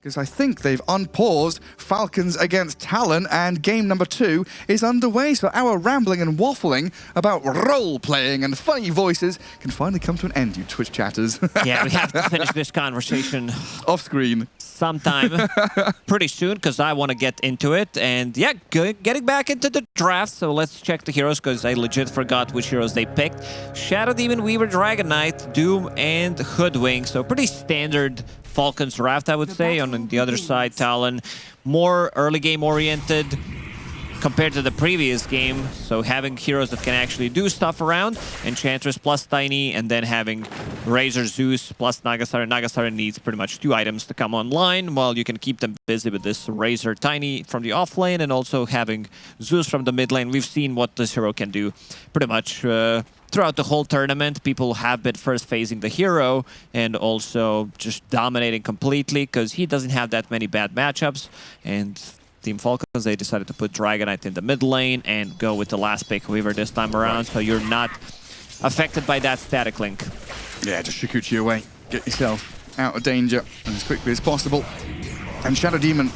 Because I think they've unpaused Falcons against Talon, and game number 2 is underway. So our rambling and waffling about role-playing and funny voices can finally come to an end, you Twitch chatters. Yeah, we have to finish this conversation off-screen sometime pretty soon, because I want to get into it. And yeah, getting back into the draft. So let's check the heroes, because I legit forgot which heroes they picked. Shadow Demon, Weaver, Dragon Knight, Doom, and Hoodwink. So pretty standard Falcons draft, I would say. On the other side, Talon, more early game oriented compared to the previous game. So having heroes that can actually do stuff around. Enchantress plus Tiny, and then having Razor Zeus plus Nagasari. Nagasari needs pretty much 2 items to come online, while you can keep them busy with this Razor Tiny from the off lane, and also having Zeus from the mid lane. We've seen what this hero can do pretty much throughout the whole tournament. People have been first phasing the hero and also just dominating completely, because he doesn't have that many bad matchups. And Team Falcons, they decided to put Dragon Knight in the mid lane and go with the last pick, Weaver, this time around, so you're not affected by that static link. Yeah, just Shikuchi away. Get yourself out of danger as quickly as possible. And Shadow Demon,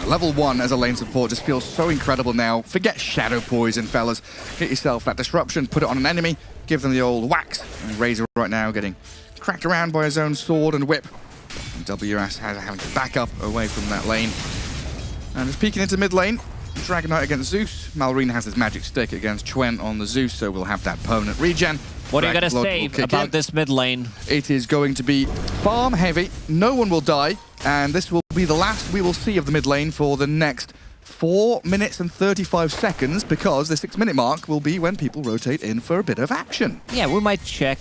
level 1 as a lane support, just feels so incredible now. Forget Shadow Poison, fellas. Get yourself that disruption, put it on an enemy, give them the old whacks. And Razor right now getting cracked around by his own sword and whip. And WS having to back up away from that lane. And just peeking into mid lane. Dragon Knight against Zeus. Malrine has his magic stick against Chuen on the Zeus, so we'll have that permanent regen. What are you going to say about this mid lane? It is going to be farm heavy. No one will die. And this will be the last we will see of the mid lane for the next 4 minutes and 35 seconds, because the 6-minute mark will be when people rotate in for a bit of action. Yeah, we might check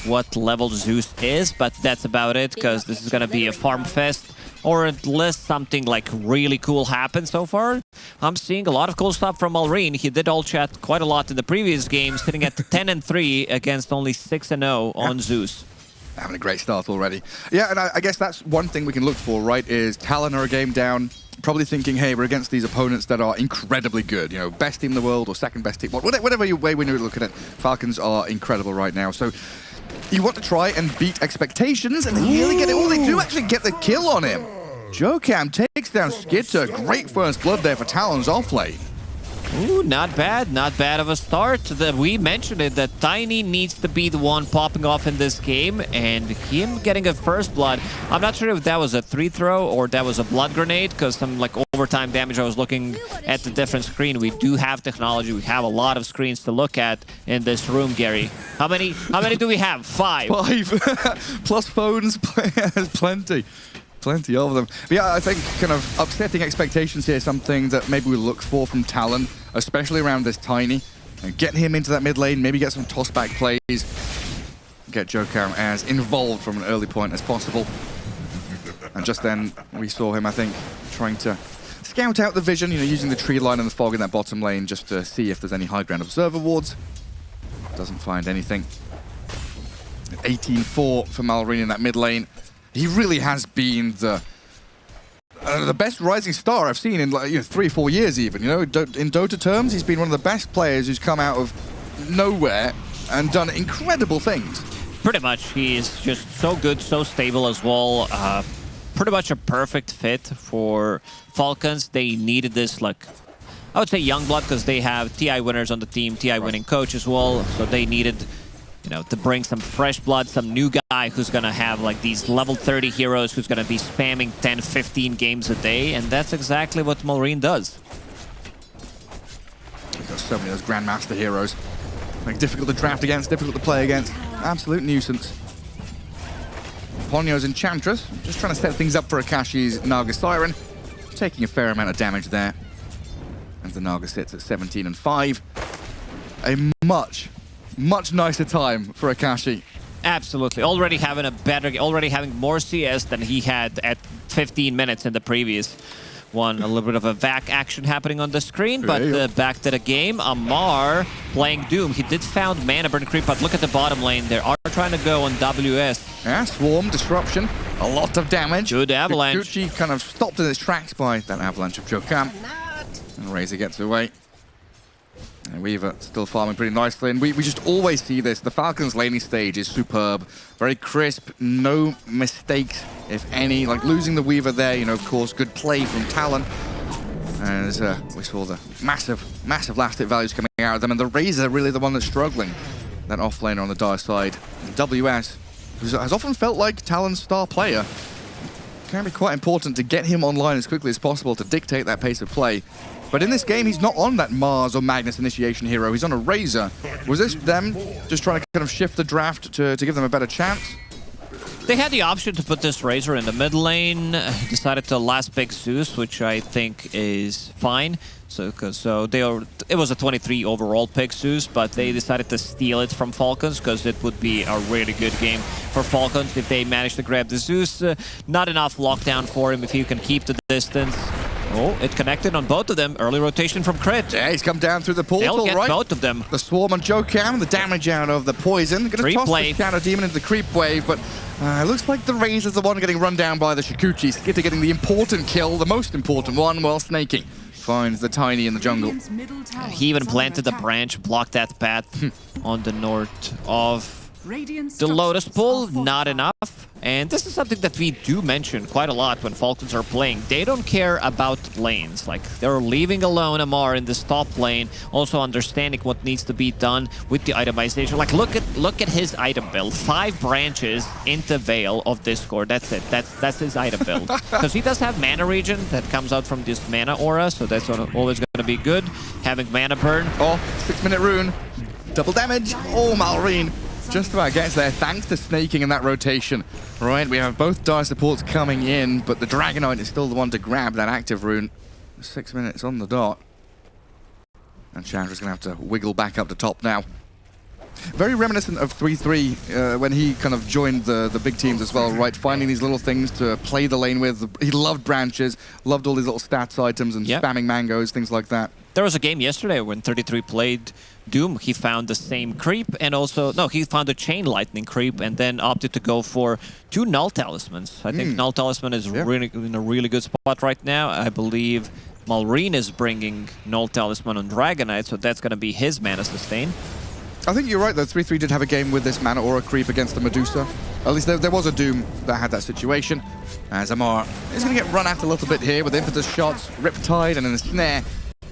what level Zeus is, but that's about it, because this is going to be a farm fest. Or unless something like really cool happens so far. I'm seeing a lot of cool stuff from Malrine. He did all chat quite a lot in the previous game, sitting at 10-3 against only 6-0 on Zeus. Having a great start already. Yeah, and I guess that's one thing we can look for, right, is Talon are a game down, probably thinking, hey, we're against these opponents that are incredibly good. You know, best team in the world or second best team. Whatever way we look at it, Falcons are incredible right now. So you want to try and beat expectations, and they nearly get it. Oh, they do actually get the kill on him. Jokam takes down Skitter. Great first blood there for Talon's offlane. Ooh, not bad. Not bad of a start. We mentioned it, that Tiny needs to be the one popping off in this game, and him getting a first blood. I'm not sure if that was a 3-throw or that was a blood grenade, because some like overtime damage. I was looking at the different screen. We do have technology. We have a lot of screens to look at in this room, Gary. How many do we have? 5. 5. Plus phones. Plenty. Plenty of them. But yeah, I think kind of upsetting expectations here, something that maybe we look for from Talon, especially around this Tiny. And getting him into that mid lane, maybe get some toss-back plays, get Jokam as involved from an early point as possible. And just then, we saw him, I think, trying to scout out the vision, you know, using the tree line and the fog in that bottom lane just to see if there's any high ground observer wards. Doesn't find anything. 18-4 for Malrine in that mid lane. He really has been the best rising star I've seen in like 3 or 4 years even. You know, in Dota terms, he's been one of the best players who's come out of nowhere and done incredible things. Pretty much, he is just so good, so stable as well. Pretty much a perfect fit for Falcons. They needed this, like, I would say young blood, because they have TI winners on the team, TI winning coach as well. So they needed, you know, to bring some fresh blood, some new guy who's going to have like these level 30 heroes who's going to be spamming 10, 15 games a day. And that's exactly what Malrine does. He's got so many of those Grandmaster heroes. Like, difficult to draft against, difficult to play against. Absolute nuisance. Ponyo's Enchantress, just trying to set things up for Akashi's Naga Siren. Taking a fair amount of damage there. And the Naga sits at 17-5. A much nicer time for Akashi. Absolutely. Already having more CS than he had at 15 minutes in the previous one. A little bit of a vac action happening on the screen, but back to the game. Amar playing Doom. He did found mana burn creep, but look at the bottom lane. They are trying to go on WS. Yeah, swarm, disruption, a lot of damage. Good avalanche. Kikuchi kind of stopped in his tracks by that avalanche of Jokam. And Razor gets away. And Weaver still farming pretty nicely, and we just always see this. The Falcons laning stage is superb. Very crisp, no mistakes, if any. Like losing the Weaver there, you know, of course, good play from Talon. As we saw the massive last hit values coming out of them, and the Razor really the one that's struggling. That offlaner on the Dire side. And WS has often felt like Talon's star player. Can be quite important to get him online as quickly as possible to dictate that pace of play. But in this game, he's not on that Mars or Magnus initiation hero. He's on a Razor. Was this them just trying to kind of shift the draft to give them a better chance? They had the option to put this Razor in the mid lane, decided to last pick Zeus, which I think is fine. It was a 23 overall pick, Zeus, but they decided to steal it from Falcons because it would be a really good game for Falcons if they managed to grab the Zeus. Not enough lockdown for him if he can keep the distance. Oh, it connected on both of them. Early rotation from Crit. Yeah, he's come down through the portal, They'll get right? both of them. The Swarm on Jokam, the damage out of the poison. Going to toss the Shadow Demon into the creep wave, but looks like the Razor's the one getting run down by the Shikuchi. Skitter getting the important kill, the most important one, while snaking. Finds the Tiny in the jungle. He even planted the branch, blocked that path on the north of the Lotus Pool. Not enough. And this is something that we do mention quite a lot when Falcons are playing. They don't care about lanes. Like, they're leaving alone Amar in this top lane, also understanding what needs to be done with the itemization. Like, look at his item build. 5 branches into Veil of Discord. That's it. That's his item build. Because he does have mana regen that comes out from this mana aura, so that's always going to be good. Having mana burn. Oh, 6-minute rune. Double damage. Oh, Malrine. Just about gets there, thanks to snaking in that rotation. Right, we have both Dire supports coming in, but the Dragonite is still the one to grab that active rune. 6 minutes on the dot. And Chandra's going to have to wiggle back up to top now. Very reminiscent of 3-3 when he kind of joined the big teams as well, right? Finding these little things to play the lane with. He loved branches, loved all these little stats items and spamming mangoes, things like that. There was a game yesterday when 33 played Doom. He found the same creep and also... No, he found a Chain Lightning creep and then opted to go for 2 Null Talismans. I think Null Talisman is really in a really good spot right now. I believe Malrine is bringing Null Talisman on Dragonite, so that's going to be his mana sustain. I think you're right, though. 3-3 did have a game with this mana aura creep against the Medusa. At least there was a Doom that had that situation. As Amar is going to get run at a little bit here with impetus shots, Riptide, and then a snare.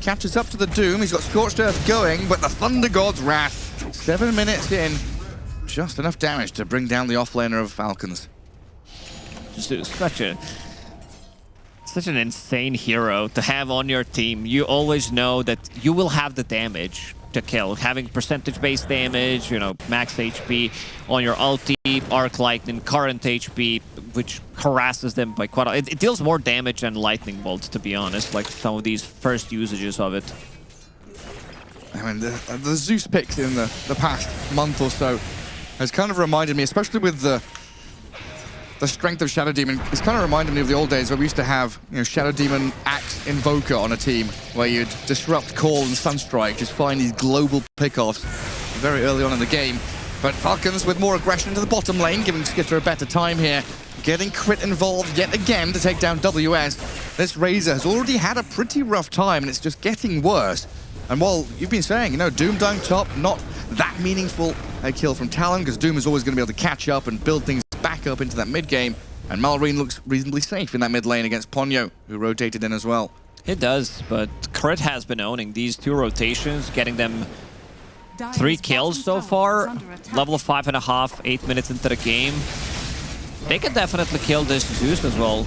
Catches up to the Doom. He's got Scorched Earth going, but the Thunder God's Wrath. 7 minutes in. Just enough damage to bring down the offlaner of Falcons. Such an insane hero to have on your team. You always know that you will have the damage to kill. Having percentage-based damage, you know, max HP on your ulti, Arc Lightning, current HP, which harasses them by quite a lot. It deals more damage than Lightning Bolt, to be honest, like some of these first usages of it. I mean, the Zeus picks in the past month or so has kind of reminded me, especially with the strength of Shadow Demon, it's kind of reminded me of the old days where we used to have, you know, Shadow Demon Axe Invoker on a team where you'd disrupt Call and Sunstrike, just find these global pickoffs very early on in the game. But Falcons with more aggression into the bottom lane, giving Skitter a better time here. Getting Crit involved yet again to take down WS. This Razor has already had a pretty rough time and it's just getting worse. And while you've been saying, you know, Doom dying top, not that meaningful a kill from Talon, because Doom is always going to be able to catch up and build things back up into that mid game. And Malrine looks reasonably safe in that mid lane against Ponyo, who rotated in as well. It does, but Crit has been owning these 2 rotations, getting them 3 kills so far. Level of 5.5, 8 minutes into the game. They can definitely kill this Zeus as well.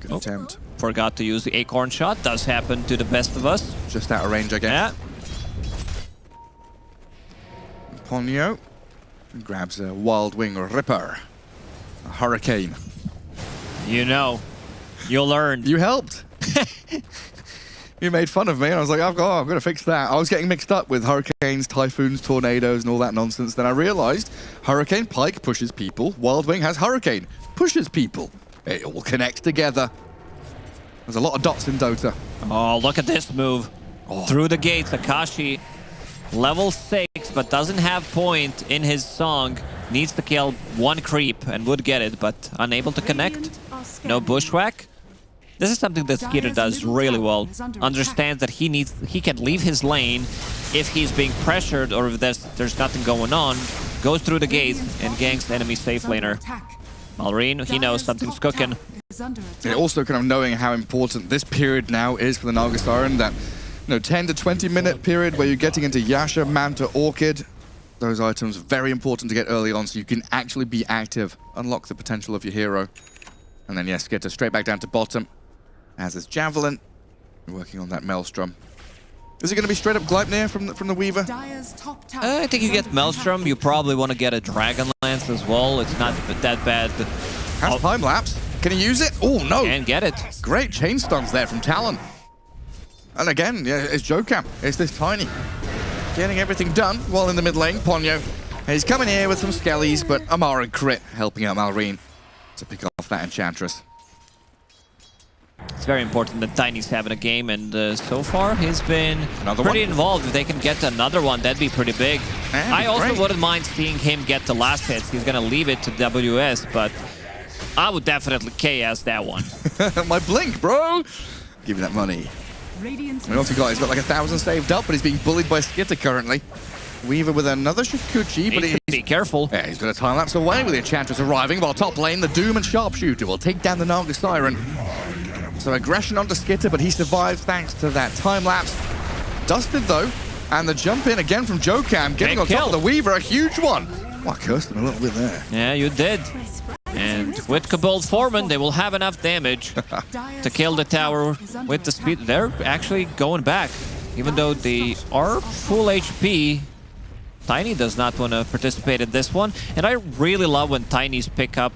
Good attempt. Forgot to use the Acorn shot. Does happen to the best of us. Just out of range, I guess. Yeah. Ponyo grabs a Wild Wing Ripper. A Hurricane. You know. You learned. You helped. You made fun of me, and I was like, I'm going to fix that. I was getting mixed up with hurricanes, typhoons, tornadoes, and all that nonsense. Then I realized Hurricane Pike pushes people. Wild Wing has Hurricane, pushes people. It all connects together. There's a lot of dots in Dota. Oh, look at this move. Oh. Through the gates, Akashi, level 6, but doesn't have point in his song. Needs to kill 1 creep and would get it, but unable to connect. No bushwhack. This is something that Skitter does really well. Understands that he can leave his lane if he's being pressured or if there's nothing going on. Goes through the gates and ganks the enemy safe laner. Malrine, he knows something's cooking. And also kind of knowing how important this period now is for the Naga Siren, that 10 to 20 minute period where you're getting into Yasha, Manta, Orchid. Those items very important to get early on so you can actually be active, unlock the potential of your hero. And then yes, Skitter straight back down to bottom. As is Javelin, working on that Maelstrom. Is it going to be straight up Gleipnir from the Weaver? I think you get Maelstrom. You probably want to get a Dragon Lance as well. It's not that bad. Has time lapse. Can he use it? Oh no! Can get it. Great chain stuns there from Talon. And again, yeah, it's Jokam. It's this Tiny. Getting everything done while in the mid lane. Ponyo. He's coming here with some skellies, but Amar and Crit helping out Malrine to pick off that Enchantress. It's very important that Tiny's having a game, and so far he's been pretty involved. If they can get another one, that'd be pretty big. I also wouldn't mind seeing him get the last hits. He's going to leave it to WS, but I would definitely KS that one. My blink, bro! Give me that money. He's got like 1,000 saved up, but he's being bullied by Skitter currently. Weaver with another Shikuchi, but be careful. Yeah, he's got a time lapse away with the Enchantress arriving, while top lane, the Doom and Sharpshooter will take down the Naga Siren. So aggression onto Skitter, but he survives thanks to that time lapse. Dusted though, and the jump in again from Jokam, getting on top of the Weaver, a huge one. Well, I cursed him a little bit there. Yeah, you did. And with Cabal Foreman, they will have enough damage to kill the tower with the speed. They're actually going back, even though they are full HP. Tiny does not want to participate in this one. And I really love when Tiny's pick up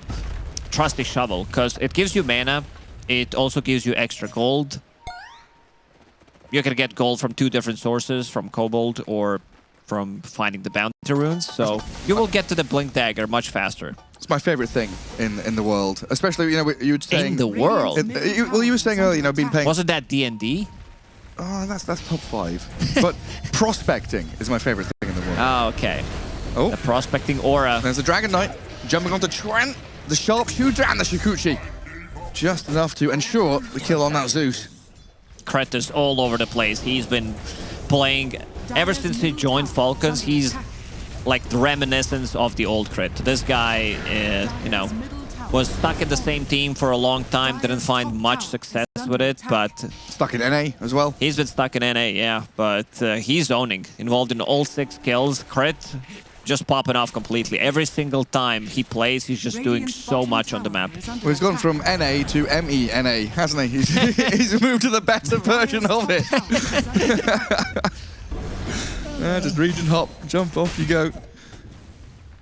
Trusty Shovel, because it gives you mana. It also gives you extra gold. You can get gold from 2 different sources, from Kobold or from finding the bounty runes. So you will get to the Blink Dagger much faster. It's my favorite thing in the world, especially you were saying in the world. Well, you were saying earlier, been playing. Wasn't that D&D? Oh, that's top 5. But prospecting is my favorite thing in the world. Oh, okay. Oh, the prospecting aura. There's the Dragon Knight jumping onto Trent, the Sharpshooter, and the Shikuchi. Just enough to ensure the kill on that Zeus. Kret is all over the place. He's been playing ever since he joined Falcons. He's like the reminiscence of the old Kret. This guy, was stuck in the same team for a long time. Didn't find much success with it, but stuck in NA as well. He's been stuck in NA, yeah, but he's owning. Involved in all 6 kills. Kret just popping off completely. Every single time he plays, he's just doing so much on the map. Well, he's gone from NA to MENA, hasn't he? He's moved to the better version of it. Just region hop, jump off you go.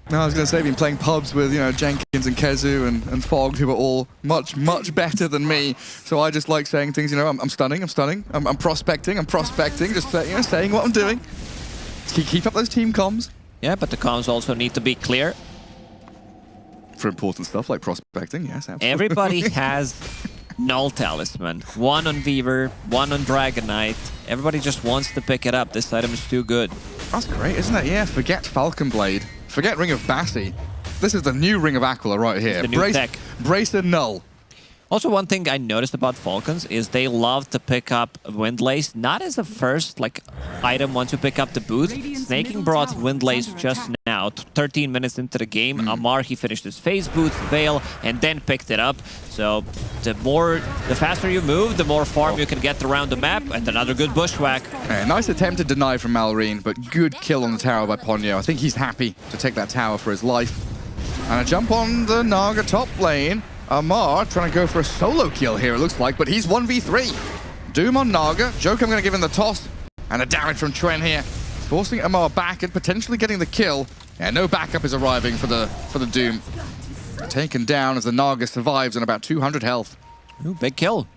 No, I was going to say, been playing pubs with, Jenkins and Kezu and Fog, who are all much, much better than me. So I just like saying things, I'm stunning, I'm prospecting, just saying what I'm doing. Keep up those team comms. Yeah, but the comms also need to be clear. For important stuff like prospecting, yes, absolutely. Everybody has Null Talisman. 1 on Weaver, 1 on Dragon Knight. Everybody just wants to pick it up. This item is too good. That's great, isn't it? Yeah, forget Falcon Blade. Forget Ring of Bassi. This is the new Ring of Aquila right here. The new tech. Brace and Null. Also, one thing I noticed about Falcons is they love to pick up Windlace, not as a first item once you pick up the boot. Snaking brought Windlace just now, 13 minutes into the game. Amar, he finished his phase boot, Veil, and then picked it up. So the faster you move, the more farm you can get around the map, and another good bushwhack. Nice attempt to deny from Malrine, but good kill on the tower by Ponyo. I think he's happy to take that tower for his life. And a jump on the Naga top lane. Amar trying to go for a solo kill here, it looks like, but he's 1v3. Doom on Naga. Jokam going to give him the toss. And the damage from Tren here, forcing Amar back and potentially getting the kill. Yeah, no backup is arriving for the Doom. Taken down as the Naga survives on about 200 health. Ooh, big kill.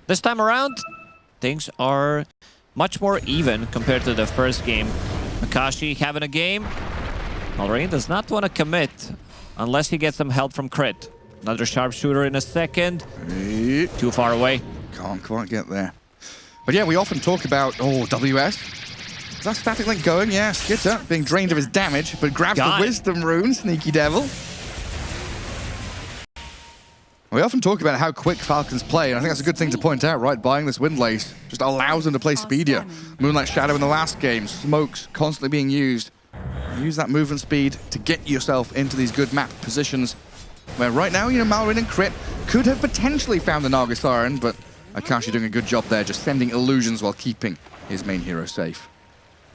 This time around, things are much more even compared to the first game. Akashi having a game. Malrine does not want to commit unless he gets some help from Krit. Another sharpshooter in a second. Too far away. Can't quite get there. But yeah, we often talk about, WS. Is that static link going? Yeah, Skitter being drained of his damage, but grabs the Wisdom rune, sneaky devil. We often talk about how quick Falcons play, and I think that's a good thing to point out, right? Buying this wind lace just allows them to play speedier. Moonlight Shadow in the last game, smokes constantly being used. Use that movement speed to get yourself into these good map positions. Where right now, Malrin and Crit could have potentially found the Naga Siren, but Akashi doing a good job there, just sending illusions while keeping his main hero safe.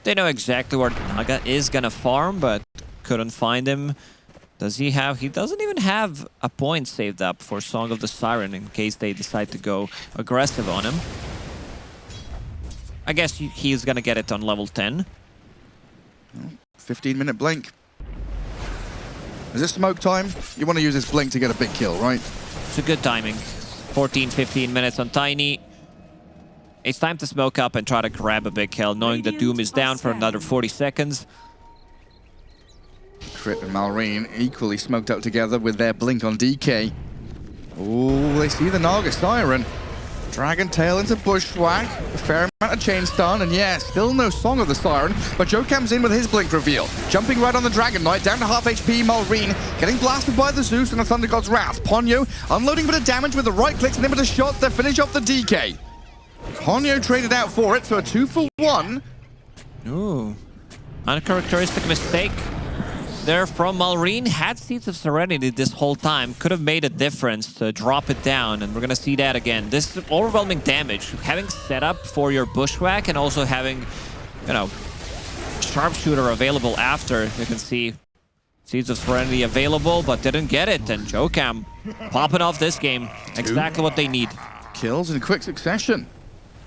They know exactly where Naga is gonna farm, but couldn't find him. Does he have... He doesn't even have a point saved up for Song of the Siren in case they decide to go aggressive on him. I guess he's gonna get it on level 10. 15-minute blink. Is this smoke time? You want to use this blink to get a big kill, right? It's a good timing. 14, 15 minutes on Tiny. It's time to smoke up and try to grab a big kill, knowing that Doom is down for another 40 seconds. Crit and Malrine equally smoked out together with their blink on DK. Oh, they see the Naga Siren. Dragon tail into Bushwhack. A fair amount of chain stun, and yeah, still no Song of the Siren, but Joe comes in with his blink reveal. Jumping right on the Dragon Knight, down to half HP, Malrine getting blasted by the Zeus and the Thunder God's Wrath. Ponyo unloading a bit of damage with the right clicks and a bit of shots to finish off the DK. Ponyo traded out for it, so a 2-for-1. Ooh, uncharacteristic mistake there from Malrine. Had Seeds of Serenity this whole time, could have made a difference to drop it down, and we're gonna see that again. This is overwhelming damage. Having setup for your Bushwhack and also having, you know, Sharpshooter available after. You can see Seeds of Serenity available, but didn't get it, and Jokam popping off this game. Exactly what they need. Kills in quick succession.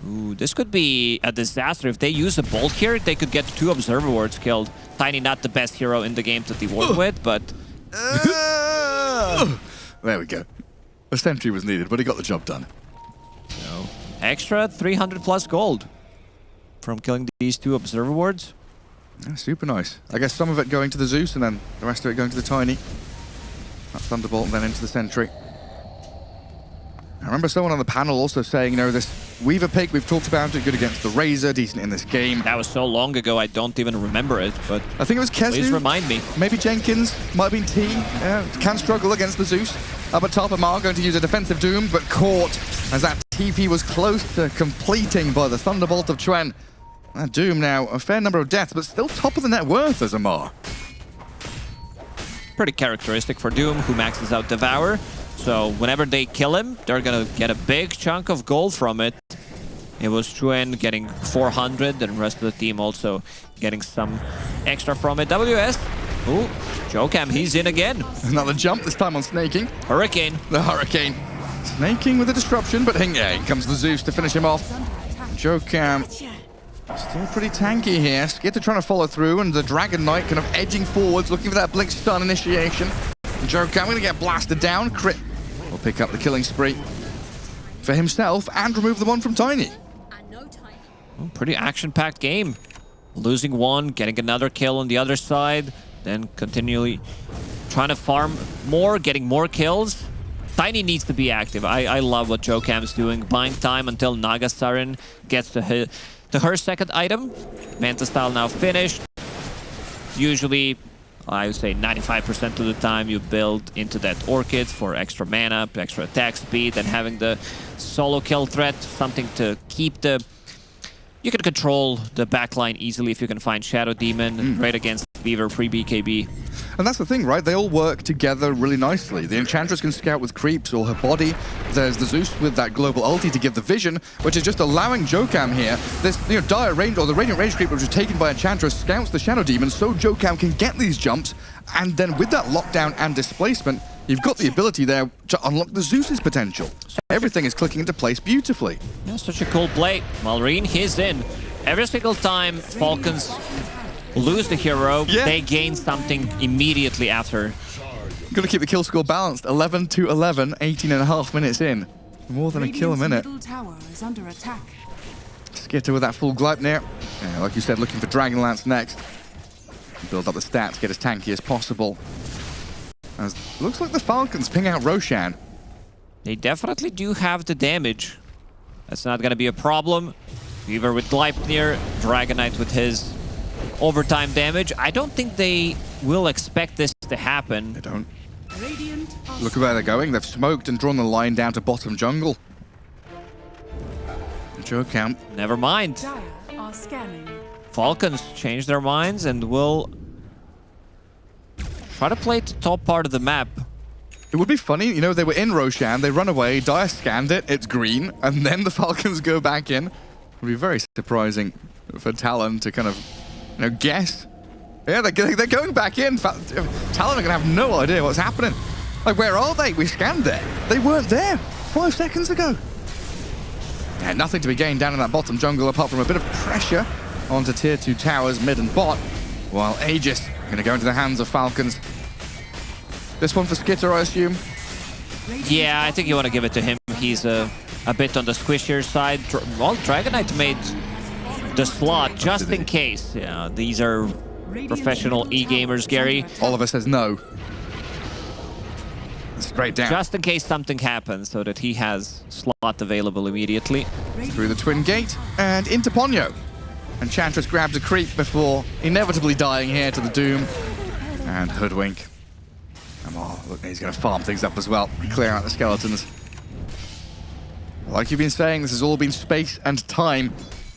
Ooh, this could be a disaster. If they use a bolt here, they could get 2 Observer Wards killed. Tiny not the best hero in the game to work with, but... There we go. A sentry was needed, but he got the job done. So, extra 300 plus gold from killing these 2 Observer Wards. Yeah, super nice. I guess some of it going to the Zeus and then the rest of it going to the Tiny. That Thunderbolt and then into the sentry. I remember someone on the panel also saying, you know, this Weaver pick, we've talked about it, good against the Razor, decent in this game. That was so long ago, I don't even remember it, but... I think it was Kezu. Please remind me. Maybe Jenkins, might have been T. Can struggle against the Zeus. Up at top, Amar going to use a defensive Doom, but caught as that TP was close to completing by the Thunderbolt of Chuen. That Doom now, a fair number of deaths, but still top of the net worth as Amar. Pretty characteristic for Doom, who maxes out Devour. So whenever they kill him, they're gonna get a big chunk of gold from it. It was Chuen getting 400, and the rest of the team also getting some extra from it. WS, ooh, Jokam, he's in again. Another jump, this time on Snaking. Hurricane. The Hurricane. Snaking with a disruption, but in comes the Zeus to finish him off. Jokam still pretty tanky here. Skitter trying to follow through, and the Dragon Knight kind of edging forwards, looking for that blink stun initiation. Jokam going to get blasted down. Crit will pick up the killing spree for himself and remove the one from Tiny. Oh, pretty action-packed game. Losing one, getting another kill on the other side, then continually trying to farm more, getting more kills. Tiny needs to be active. I love what Jokam's doing, buying time until Naga Siren gets to her second item. Manta Style now finished. Usually, I would say 95% of the time you build into that Orchid for extra mana, extra attack speed, and having the solo kill threat, something to keep the... You can control the backline easily if you can find Shadow Demon, right against Weaver pre-BKB. And that's the thing, right? They all work together really nicely. The Enchantress can scout with creeps or her body. There's the Zeus with that global ulti to give the vision, which is just allowing Jokam here. This, dire range, or the Radiant Rage creep, which was taken by Enchantress, scouts the Shadow Demon, so Jokam can get these jumps. And then with that lockdown and displacement, you've got the ability there to unlock the Zeus's potential. Everything is clicking into place beautifully. Yeah, such a cool play. Malrine, he's in. Every single time Falcons lose the hero, they gain something immediately after. Got to keep the kill score balanced. 11 to 11, 18.5 minutes in. More than a kill a minute. Skitter with that full Gleipnir. Yeah, like you said, looking for Dragonlance next. Build up the stats, get as tanky as possible. As looks like the Falcons ping out Roshan. They definitely do have the damage. That's not going to be a problem. Weaver with Gleipnir, Dragon Knight with his overtime damage. I don't think they will expect this to happen. They don't. Look at where they're going. They've smoked and drawn the line down to bottom jungle. JoeCam. Never mind. Falcons change their minds and will try to play the top part of the map. It would be funny, you know, they were in Roshan, they run away, Dire scanned it, it's green, and then the Falcons go back in. It would be very surprising for Talon to kind of, you know, guess. Yeah, they're going back in. Talon are going to have no idea what's happening. Like, where are they? We scanned there. They weren't there 5 seconds ago. Yeah, nothing to be gained down in that bottom jungle apart from a bit of pressure onto tier 2 towers, mid and bot, while Aegis going to go into the hands of Falcons. This one for Skitter, I assume? Yeah, I think you want to give it to him. He's a bit on the squishier side. Well, Dragonite made the slot just in case. Yeah, these are professional e-gamers, Gary. Oliver says no. Straight down. Just in case something happens, so that he has slot available immediately. Through the twin gate and into Ponyo. Enchantress grabs a creep before inevitably dying here to the Doom. And Hoodwink. Oh, look, he's going to farm things up as well. Clear out the skeletons. Like you've been saying, this has all been space and time.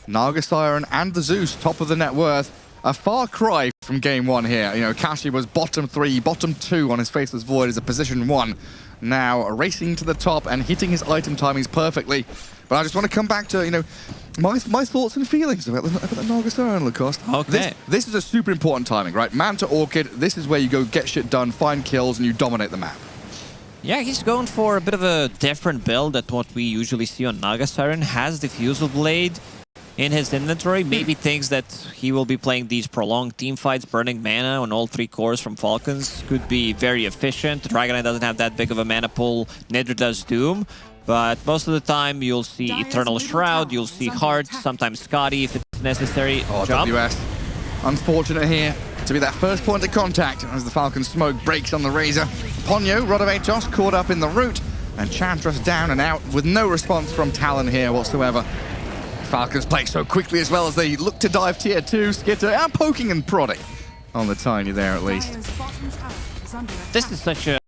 Naga Siren and the Zeus, top of the net worth. A far cry from game 1 here. You know, Kashi was bottom 3, bottom 2 on his Faceless Void as a position 1. Now racing to the top and hitting his item timings perfectly. But I just want to come back to, you know, my thoughts and feelings about the Naga Siren, Lacoste. Okay. This is a super important timing, right? Man to Orchid, this is where you go get shit done, find kills, and you dominate the map. Yeah, he's going for a bit of a different build than what we usually see on Naga Siren. Has Diffusal Blade in his inventory. Maybe thinks that he will be playing these prolonged team fights, burning mana on all 3 cores from Falcons. Could be very efficient. Dragonite doesn't have that big of a mana pool, neither does Doom. But most of the time, you'll see Eternal Shroud, you'll see Heart, sometimes Scotty if it's necessary. Oh, WS. Unfortunate here to be that first point of contact as the Falcon smoke breaks on the Razor. Ponyo, Rod of Atos, caught up in the root. And Enchantress down and out with no response from Talon here whatsoever. Falcons play so quickly as well as they look to dive tier 2. Skitter and poking and prodding on the Tiny there at least. This is such a,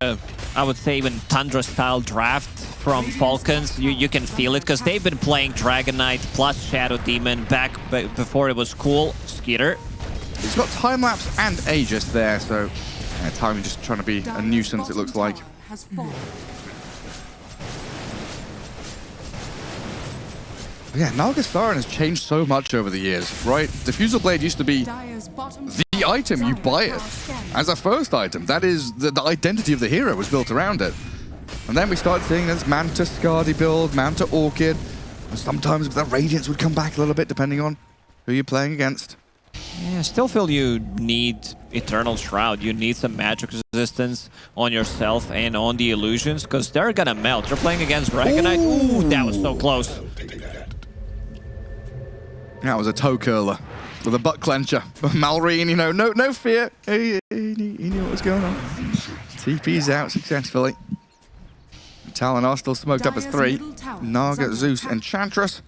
I would say, even Tundra-style draft from Falcons. You can feel it because they've been playing Dragonite plus Shadow Demon back before it was cool. Skitter. He's got time-lapse and Aegis there, so Tiny just trying to be a nuisance, it looks like. Yeah, Naga Siren has changed so much over the years, right? Diffusal Blade used to be the item, you buy it as a first item. That is, the identity of the hero was built around it. And then we started seeing this Manta Skadi build, Manta Orchid. And sometimes the Radiance would come back a little bit depending on who you're playing against. Yeah, I still feel you need Eternal Shroud. You need some magic resistance on yourself and on the illusions because they're gonna melt. You're playing against Dragonite. Ooh, that was so close. That was a toe curler with a butt clencher. Malrine, you know, no fear. He knew what was going on. TP's out successfully. Talon are still smoked up as 3. Naga, Zeus, Enchantress.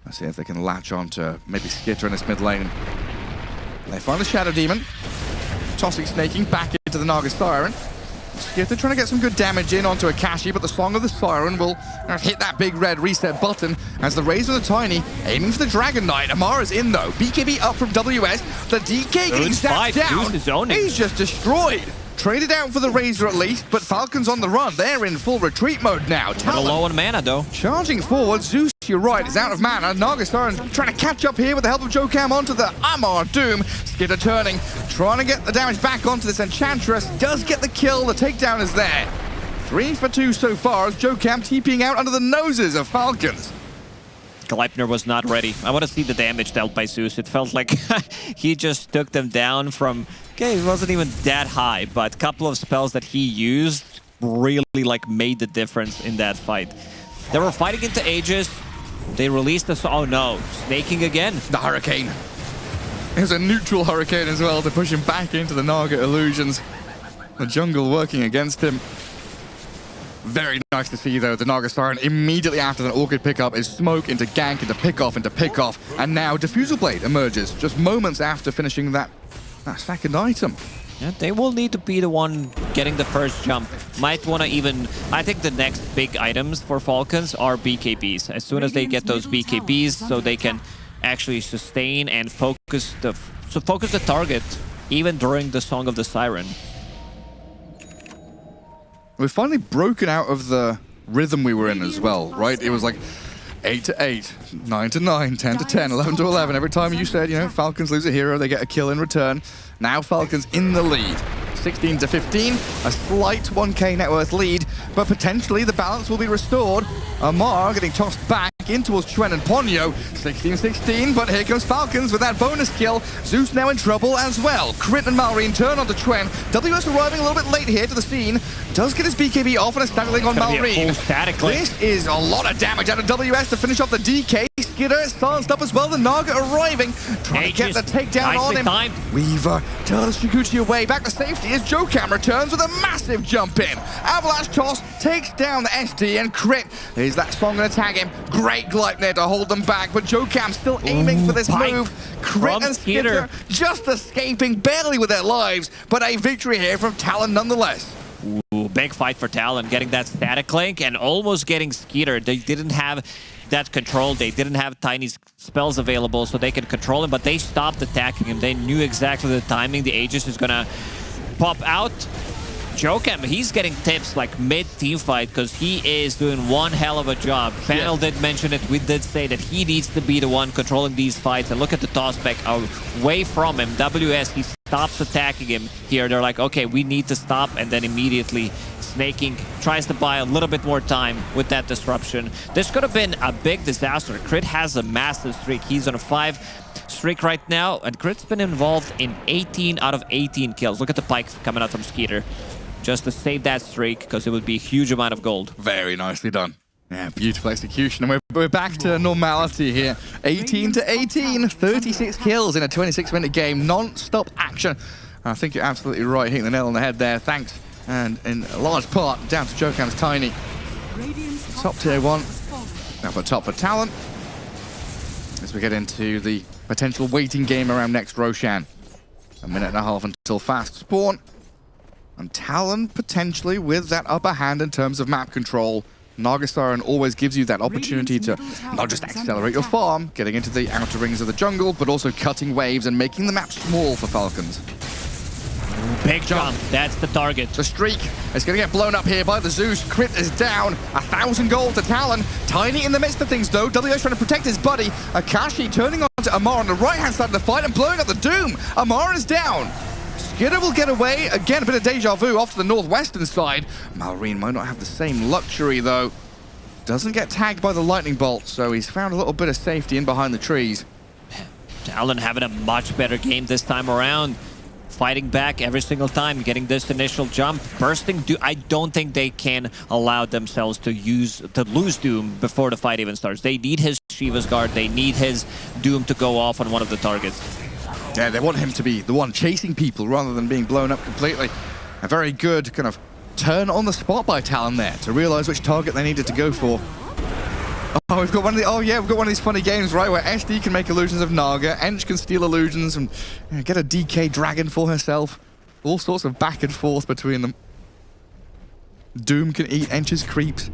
Let's see if they can latch on to maybe Skitter in this mid lane. They find the Shadow Demon. Tossing, snaking back into the Naga Siren. Skitter trying to get some good damage in onto Akashi, but the Song of the Siren will hit that big red reset button as the Razor the Tiny aiming for the Dragon Knight. Amara's in though. BKB up from WS. The DK getting zapped down. He's just destroyed. Traded out for the Razor at least, but Falcons on the run. They're in full retreat mode now. Talon low on mana though. Charging forward. Zeus, you're right, is out of mana. Naga Siren trying to catch up here with the help of JoeCam onto the Amar Doom. Skitter turning, trying to get the damage back onto this Enchantress. Does get the kill. The takedown is there. 3 for 2 so far as JoeCam TPing out under the noses of Falcons. Gleipnir was not ready. I want to see the damage dealt by Zeus. It felt like he just took them down from... Okay, it wasn't even that high, but a couple of spells that he used really made the difference in that fight. They were fighting into Aegis. They released us. Oh no, snaking again. The Hurricane. It was a neutral Hurricane as well to push him back into the Naga illusions. The jungle working against him. Very nice to see, though, the Naga Siren immediately after the Orchid pickup is smoke into gank, into pick off, and now Diffusal Blade emerges just moments after finishing that second item. Yeah, they will need to be the one getting the first jump. Might want to even... I think the next big items for Falcons are BKBs. As soon as they get those BKBs, so they can actually sustain and focus the target, even during the Song of the Siren. We've finally broken out of the rhythm we were in as well, right? It was like 8 to 8, 9 to 9, 10 to 10, 11 to 11. Every time you said, you know, Falcons lose a hero, they get a kill in return. Now Falcons in the lead. 16 to 15, a slight 1k net worth lead, but potentially the balance will be restored. Amar getting tossed back in towards Chuen and Ponyo. 16-16, but here comes Falcons with that bonus kill. Zeus now in trouble as well. Crit and Malrine turn onto Chuen. WS arriving a little bit late here to the scene. Does get his BKB off and a static link on Malrine. This is a lot of damage out of WS to finish off the DK. Skidder silenced up as well. The Naga arriving, trying to get the takedown on him. Timed. Weaver tells Shukuchi away. Back to safety as Jokam returns with a massive jump in. Avalanche toss takes down the SD and Crit. Is that song going to tag him? Great Gleipnir to hold them back, but Jokam still aiming for this move. Crit and Skidder just escaping barely with their lives, but a victory here from Talon nonetheless. Ooh, big fight for Talon, getting that static link and almost getting Skeeter. They didn't have that control. They didn't have tiny spells available so they could control him, but they stopped attacking him. They knew exactly the timing. The Aegis is gonna pop out. Jokam, he's getting tips like mid-team fight because he is doing one hell of a job. Panel did mention it. We did say that he needs to be the one controlling these fights. And look at the toss back away from him. WS, he stops attacking him here. They're like, okay, we need to stop. And then immediately Snaking tries to buy a little bit more time with that disruption. This could have been a big disaster. Crit has a massive streak. He's on a 5 streak right now. And Crit's been involved in 18 out of 18 kills. Look at the pike coming out from Skeeter. Just to save that streak, because it would be a huge amount of gold. Very nicely done. Yeah, beautiful execution. And we're back to normality here. 18 to 18, 36 kills in a 26-minute game. Non-stop action. I think you're absolutely right, hitting the nail on the head there. Thanks. And in a large part, down to Jokam's Tiny. Top tier 1. Now for top for Talon. As we get into the potential waiting game around next Roshan. A minute and a half until fast spawn. And Talon potentially with that upper hand in terms of map control. Naga Siren always gives you that opportunity to not just accelerate your farm, getting into the outer rings of the jungle, but also cutting waves and making the map small for Falcons. Big jump. That's the target. The streak is going to get blown up here by the Zeus. Crit is down. 1,000 gold to Talon. Tiny in the midst of things, though. WS trying to protect his buddy. Akashi turning on to Amar on the right-hand side of the fight and blowing up the Doom. Amar is down. Skidder will get away. Again, a bit of deja vu off to the northwestern side. Malrine might not have the same luxury, though. Doesn't get tagged by the lightning bolt, so he's found a little bit of safety in behind the trees. Talon having a much better game this time around. Fighting back every single time, getting this initial jump. Bursting, I don't think they can allow themselves to lose Doom before the fight even starts. They need his Shiva's Guard. They need his Doom to go off on one of the targets. Yeah, they want him to be the one chasing people rather than being blown up completely. A very good kind of turn on the spot by Talon there to realize which target they needed to go for. Oh, we've got one of the, we've got one of these funny games, right, where SD can make illusions of Naga, Ench can steal illusions and get a DK dragon for herself. All sorts of back and forth between them. Doom can eat Ench's creeps.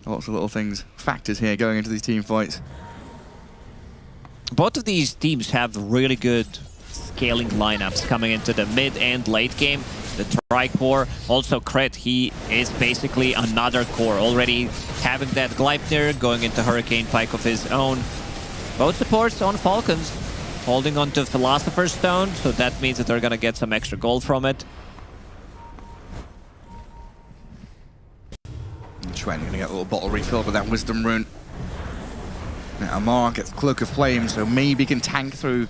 Lots of little things, factors here going into these team fights. Both of these teams have really good scaling lineups coming into the mid and late game. The Tri-Core, also Crit, he is basically another core. Already having that Gleipnir, going into Hurricane Pike of his own. Both supports on Falcons, holding on to Philosopher's Stone, so that means that they're going to get some extra gold from it. Chuen going to get a little bottle refilled with that Wisdom Rune. Now Amar gets Cloak of Flame, so maybe can tank through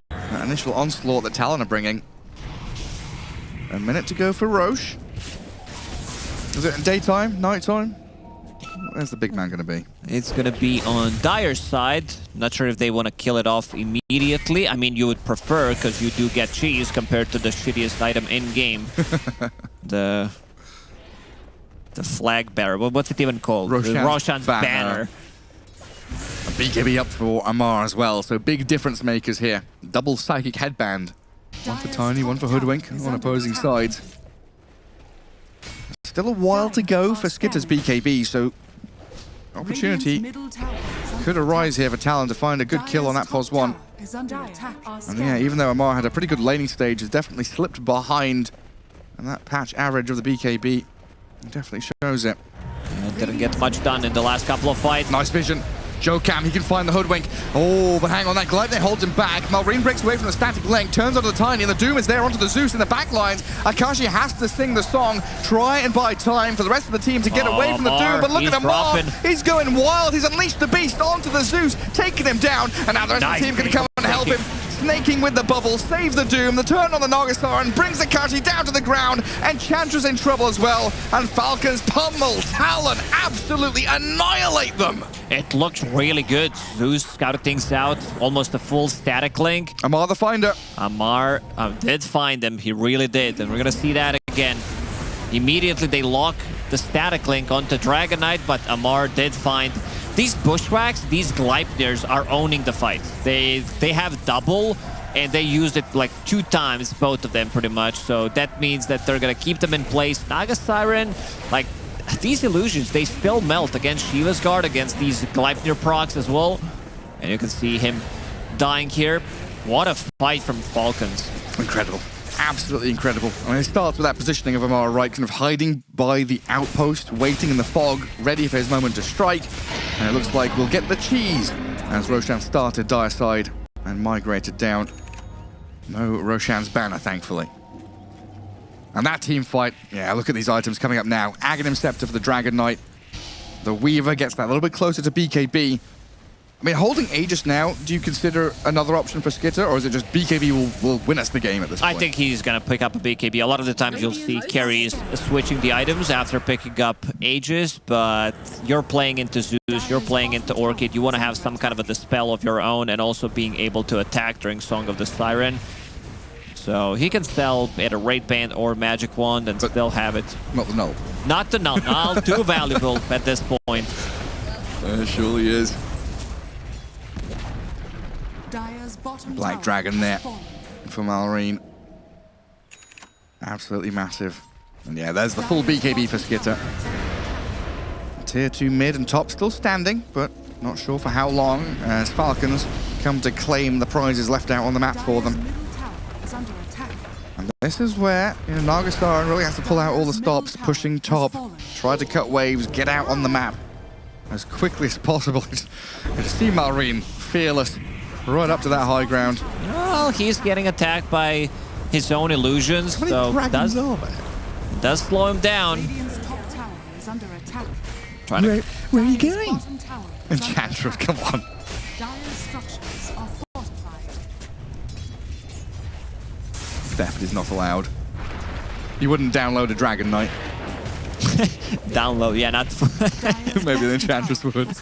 that initial onslaught that Talon are bringing. A minute to go for Roche. Is it daytime, nighttime? Where's the big man going to be? It's going to be on Dire's side. Not sure if they want to kill it off immediately. I mean, you would prefer, because you do get cheese compared to the shittiest item in-game. the flag bearer. What's it even called? Roshan's banner. A BKB up for Amar as well, so big difference makers here. Double Psychic Headband One for Tiny, one for Hoodwink on opposing sides. Still a while to go for Skitter's BKB, so opportunity could arise here for Talon to find a good kill on that pos 1. And yeah, even though Amar had a pretty good laning stage, has definitely slipped behind. And that patch average of the BKB definitely shows it. Didn't get much done in the last couple of fights. Nice vision. Jokam, he can find the Hoodwink. Oh, but hang on, that Gleipnir holds him back. Malrine breaks away from the static link, turns onto the Tiny, and the Doom is there onto the Zeus in the back lines. Akashi has to sing the song, try and buy time for the rest of the team to get away from the Doom. But look at Amar, he's going wild. He's unleashed the beast onto the Zeus, taking him down, and now the rest of the team can come and help him. Snaking with the bubble, saves the Doom, the turn on the Nagastar, and brings Akashi down to the ground, and Chantra's in trouble as well, and Falcons pummel Talon, absolutely annihilate them. It looks really good. Zeus scouted things out, almost a full static link. Amar the finder. Amar did find him, he really did, and we're gonna see that again. Immediately they lock the static link onto Dragon Knight, but Amar did find these bushwhacks, these Gleipnirs are owning the fight. They have double, and they used it like 2 times, both of them pretty much. So that means that they're gonna keep them in place. Naga Siren, like these illusions, they still melt against Shiva's Guard, against these Gleipnir procs as well. And you can see him dying here. What a fight from Falcons. Incredible. Absolutely incredible. I mean, it starts with that positioning of Amar, right, kind of hiding by the outpost, waiting in the fog, ready for his moment to strike. And it looks like we'll get the cheese as Roshan started dire side and migrated down. No Roshan's banner, thankfully. And that team fight, yeah, look at these items coming up now. Aghanim Scepter for the Dragon Knight. The Weaver gets that a little bit closer to BKB. I mean, holding Aegis now, do you consider another option for Skitter, or is it just BKB will win us the game at this point? I think he's going to pick up a BKB. A lot of the times you'll see carries switching the items after picking up Aegis, but you're playing into Zeus, you're playing into Orchid. You want to have some kind of a dispel of your own and also being able to attack during Song of the Siren. So he can sell either Raid Band or Magic Wand and still have it. Not the null. Not the null. Null too valuable at this point. It surely is. Black Dragon there for Malrine. Absolutely massive. And yeah, there's the full BKB for Skitter. Tier 2 mid and top still standing, but not sure for how long, as Falcons come to claim the prizes left out on the map for them. And this is where, you know, Nagastar really has to pull out all the stops, pushing top, try to cut waves, get out on the map as quickly as possible. And to see Malrine fearless right up to that high ground. Well, he's getting attacked by his own illusions, so does slow him down. Where are you going? Enchantress, come on. Theft is not allowed. You wouldn't download a Dragon Knight. Download, yeah, not... Maybe the Enchantress would.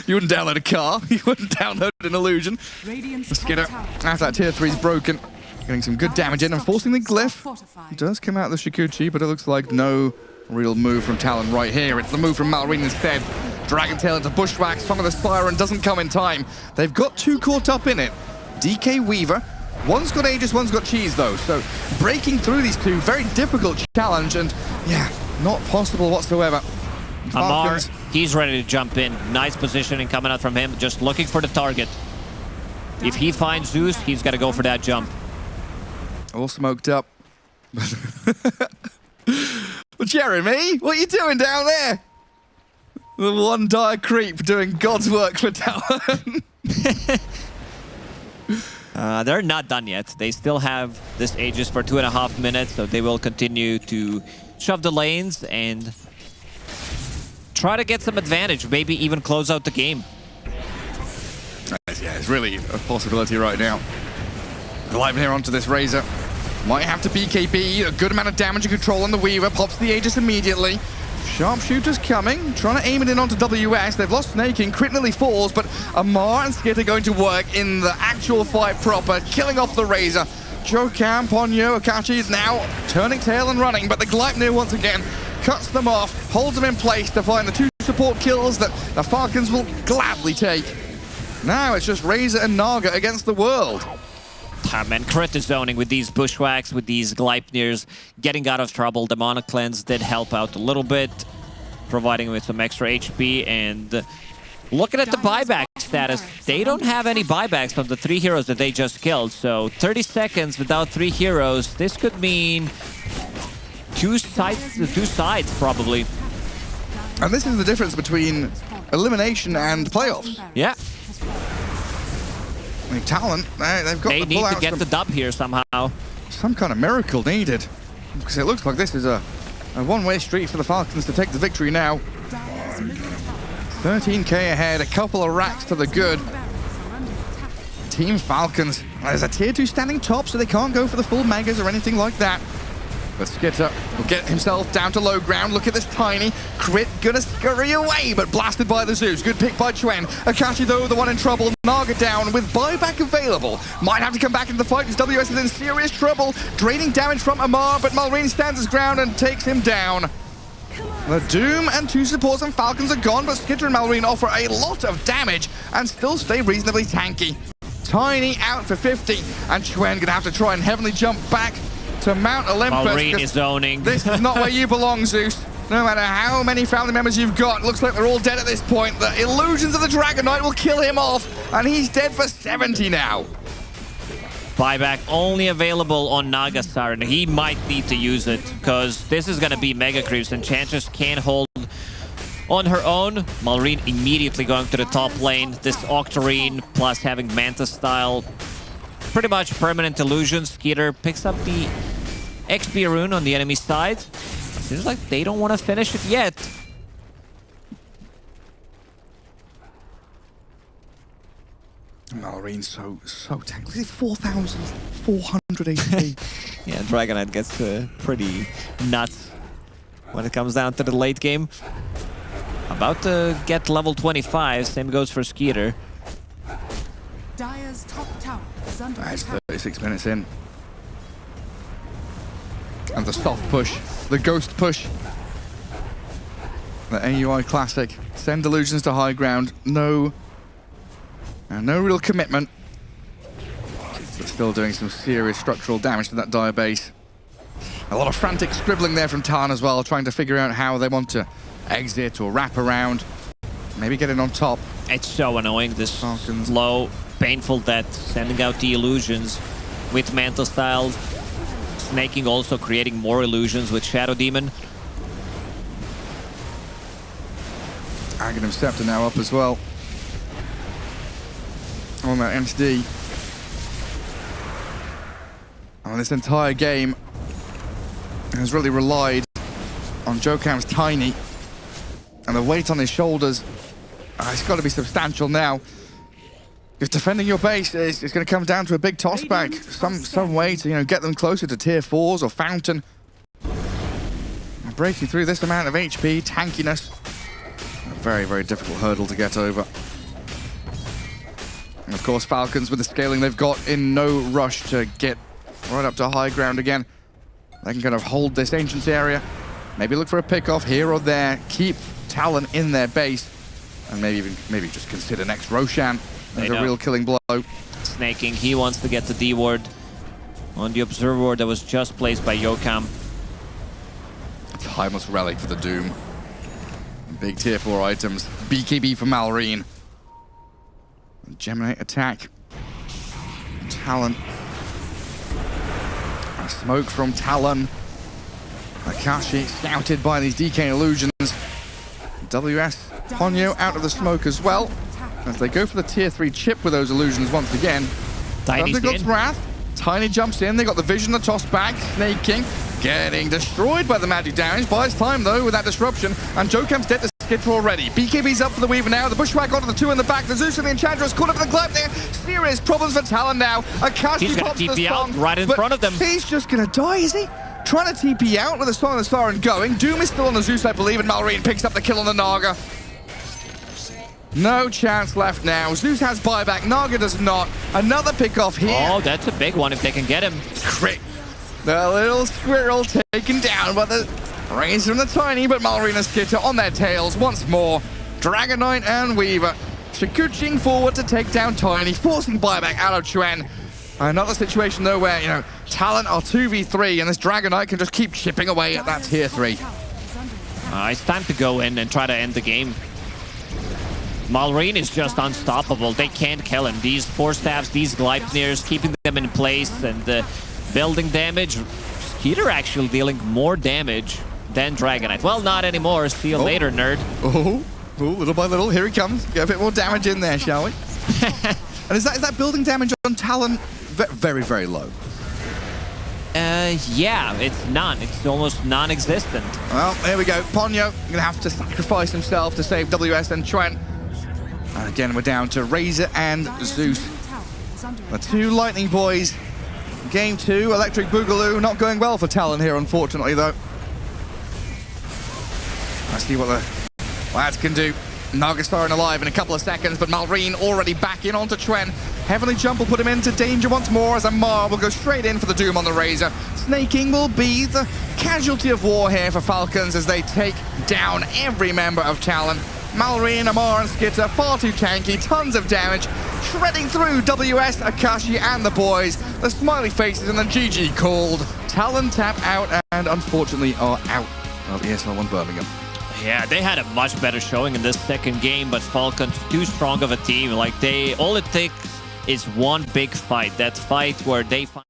You wouldn't download a car. You wouldn't download an illusion. Skitter, after that tier 3 is broken, getting some good damage in and forcing the glyph. It does come out the Shikuchi, but it looks like no real move from Talon right here. It's the move from Malrine instead. Dragon Tail into Bushwhack. Song of the Siren doesn't come in time. They've got 2 caught up in it. DK Weaver. One's got Aegis, one's got Cheese though. So breaking through these 2, very difficult challenge, and yeah, not possible whatsoever. Amar, he's ready to jump in. Nice positioning coming out from him, just looking for the target. If he finds Zeus, he's got to go for that jump. All smoked up. Jeremy, what are you doing down there? The one dire creep doing God's work for Talon. They're not done yet. They still have this Aegis for 2.5 minutes, so they will continue to shove the lanes and try to get some advantage, maybe even close out the game. Yeah, it's really a possibility right now. Gleipnir here onto this Razor. Might have to BKB, a good amount of damage and control on the Weaver, pops the Aegis immediately. Sharpshooter's coming, trying to aim it in onto WS. They've lost Snaking, crit nearly falls, but Amar and Skit are going to work in the actual fight proper, killing off the Razor. Jokam, Ponyo, Akashi is now turning tail and running, but the Gleipnir once again cuts them off, holds them in place to find the 2 support kills that the Falcons will gladly take. Now it's just Razor and Naga against the world. Ah, man, Crit is zoning with these Bushwhacks, with these Gleipnirs, getting out of trouble. The Mana Cleanse did help out a little bit, providing with some extra HP. And looking at the buyback status, they don't have any buybacks from the 3 heroes that they just killed. So 30 seconds without 3 heroes, this could mean two sides probably. And this is the difference between elimination and playoffs. Yeah. I mean, Talon, they've got They need to get the dub here somehow. Some kind of miracle needed. Because it looks like this is a one-way street for the Falcons to take the victory now. 13k ahead, a couple of racks to the good. Team Falcons. There's a tier 2 standing top, so they can't go for the full megas or anything like that. But Skitter will get himself down to low ground. Look at this Tiny. Crit gonna scurry away, but blasted by the Zeus. Good pick by Chuen. Akashi, though, the one in trouble. Naga down with buyback available. Might have to come back into the fight as WS is in serious trouble. Draining damage from Amar, but Malrine stands his ground and takes him down. The Doom and 2 supports and Falcons are gone, but Skitter and Malrine offer a lot of damage and still stay reasonably tanky. Tiny out for 50, and Chuen gonna have to try and heavenly jump back to Mount Olympus. Malrine is zoning. This is not where you belong, Zeus. No matter how many family members you've got, looks like they're all dead at this point. The illusions of the Dragon Knight will kill him off, and he's dead for 70 now. Buyback only available on Nagasar, and he might need to use it, because this is going to be Mega Creeps, and Enchantress can't hold on her own. Malrine immediately going to the top lane. This Octarine plus having Manta style, pretty much permanent illusion. Skeeter picks up the XP rune on the enemy side. Seems like they don't want to finish it yet. Malrine's so tanky. 4,400 HP. Yeah, Dragon Knight gets pretty nuts when it comes down to the late game. About to get level 25. Same goes for Skeeter. Dire's top tower is under attack. That's 36 minutes in. And the soft push, the ghost push. The AUI classic. Send illusions to high ground. No real commitment. But still doing some serious structural damage to that Dire base. A lot of frantic scribbling there from Talon as well, trying to figure out how they want to exit or wrap around. Maybe get in on top. It's so annoying, this Falcons. slow, painful death, sending out the illusions with Manta Style. Snaking also creating more illusions with Shadow Demon. Aghanim Scepter now up as well. On that MSD. And this entire game has really relied on Jokam's Tiny. And the weight on his shoulders, it's got to be substantial now. If defending your base is going to come down to a big toss back, some way to get them closer to tier 4s or Fountain. Breaking through this amount of HP, tankiness, a very, very difficult hurdle to get over. And of course, Falcons with the scaling they've got, in no rush to get right up to high ground again. They can kind of hold this Ancients area, maybe look for a pick-off here or there, keep Talon in their base, and maybe just consider next Roshan as a real killing blow. Snaking, he wants to get the D ward on the Observer ward that was just placed by Jokam. Timeless Relic for the Doom. Big tier 4 items. BKB for Malrine. Geminate attack. Talon. A smoke from Talon. Akashi scouted by these DK illusions. WS Ponyo out of the smoke as well. As they go for the tier 3 chip with those illusions once again. Thundergod's Wrath. Tiny jumps in. They got the vision, the toss back. Snaking. Getting destroyed by the magic damage. Buys time though with that disruption. And Jokam's dead to Skitter already. BKB's up for the Weaver now. The Bushwhack onto the 2 in the back. The Zeus and the Enchantress caught up in the Gleip there. Serious problems for Talon now. Akashi pops the TP out song, right in front of them. He's just gonna die, is he? Trying to TP out with the Song of the Siren going. Doom is still on the Zeus, I believe, and Malrine picks up the kill on the Naga. No chance left now. Zeus has buyback. Naga does not. Another pick off here. Oh, that's a big one if they can get him. Crit. The little squirrel taken down by the raise from the Tiny, but Malrine and Skitter on their tails once more. Dragon Knight and Weaver Shikuching forward to take down Tiny, forcing buyback out of Chuen. Another situation, though, where, you know, Talon are 2v3, and this Dragon Knight can just keep chipping away at that tier 3. It's time to go in and try to end the game. Malrine is just unstoppable. They can't kill him. These Force Staffs, these Gleipnirs, keeping them in place and building damage. Skeeter actually dealing more damage than Dragon Knight. Well, not anymore. See you later, nerd. Oh, little by little, here he comes. Get a bit more damage in there, shall we? And is that building damage on Talon very, very low? Yeah, it's none. It's almost non-existent. Well, here we go. Ponyo gonna have to sacrifice himself to save WS and Trent. And again, we're down to Razor and Zeus. The two Lightning boys. Game 2, Electric Boogaloo. Not going well for Talon here, unfortunately, though. Let's see what the lads can do. Nagastar alive in a couple of seconds, but Malrine already back in onto Tren. Heavenly Jump will put him into danger once more as Amar will go straight in for the Doom on the Razor. Snaking will be the casualty of war here for Falcons as they take down every member of Talon. Malrine, Amar and Skitter far too tanky, tons of damage, shredding through WS, Akashi and the boys. The smiley faces and the GG called. Talon tap out and unfortunately are out of ESL One Birmingham. Yeah, they had a much better showing in this second game, but Falcons too strong of a team. Like all it takes is one big fight. That fight where they fight.